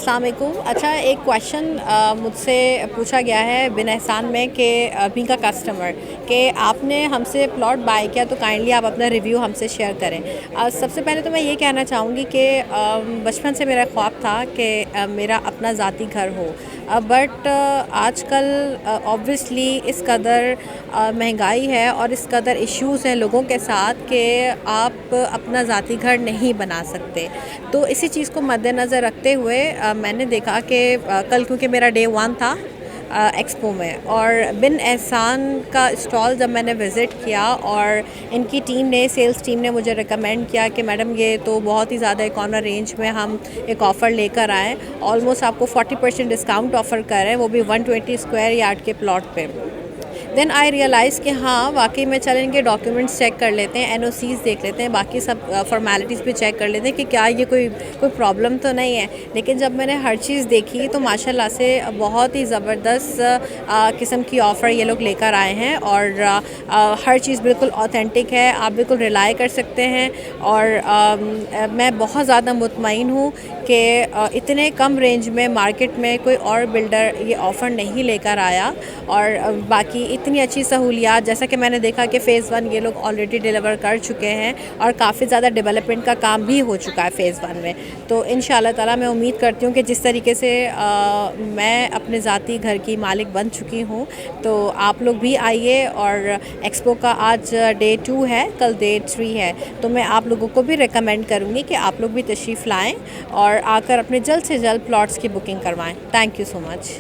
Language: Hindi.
अस्सलाम वालेकुम। अच्छा, एक क्वेश्चन मुझसे पूछा गया है बिन एहसान में कि बीइंग का कस्टमर कि आपने हमसे प्लॉट बाय किया तो काइंडली आप अपना रिव्यू हमसे शेयर करें। सबसे पहले तो मैं ये कहना चाहूँगी कि बचपन से मेरा ख्वाब था कि मेरा अपना ज़ाती घर हो, बट आजकल ऑब्वियसली इस कदर महंगाई है और इस कदर इश्यूज़ हैं लोगों के साथ कि आप अपना ज़ाती घर नहीं बना सकते। तो इसी चीज़ को मद्देनज़र रखते हुए मैंने देखा कि कल क्योंकि मेरा डे 1 था एक्सपो में, और बिन एहसान का स्टॉल जब मैंने विज़िट किया और इनकी टीम ने, सेल्स टीम ने मुझे रिकमेंड किया कि मैडम ये तो बहुत ही ज़्यादा इकोनॉमी रेंज में हम एक ऑफ़र लेकर आएँ, ऑलमोस्ट आपको 40% डिस्काउंट ऑफ़र कर रहे हैं, वो भी 120 स्क्वायर यार्ड के प्लॉट पे। देन आई रियलाइज़ कि हाँ वाकई में चलें इनके डॉक्यूमेंट्स चेक कर लेते हैं, एनओसीज़ देख लेते हैं, बाकी सब फॉर्मेलिटीज़ भी चेक कर लेते हैं कि क्या ये कोई प्रॉब्लम तो नहीं है। लेकिन जब मैंने हर चीज़ देखी तो माशाल्लाह से बहुत ही ज़बरदस्त किस्म की ऑफ़र ये लोग लेकर आए हैं, और हर चीज़ बिल्कुल ऑथेंटिक है, आप बिल्कुल रिलाई कर सकते हैं। और मैं बहुत ज़्यादा मुतमईन हूँ कि इतने कम रेंज में मार्केट में कोई और बिल्डर ये ऑफ़र नहीं लेकर आया। और बाकी इतनी अच्छी सहूलियात, जैसा कि मैंने देखा कि फ़ेज़ 1 ये लोग ऑलरेडी डिलीवर कर चुके हैं और काफ़ी ज़्यादा डेवलपमेंट का काम भी हो चुका है फ़ेज़ 1 में। तो इंशाअल्लाह ताला मैं उम्मीद करती हूँ कि जिस तरीके से मैं अपने ज़ाती घर की मालिक बन चुकी हूँ, तो आप लोग भी आइए। और एक्सपो का आज डे 2 है, कल डे 3 है, तो मैं आप लोगों को भी रिकमेंड करूँगी कि आप लोग भी तशरीफ़ लाएँ और आकर अपने जल्द से जल्द प्लॉट्स की बुकिंग करवाएँ। Thank you so much.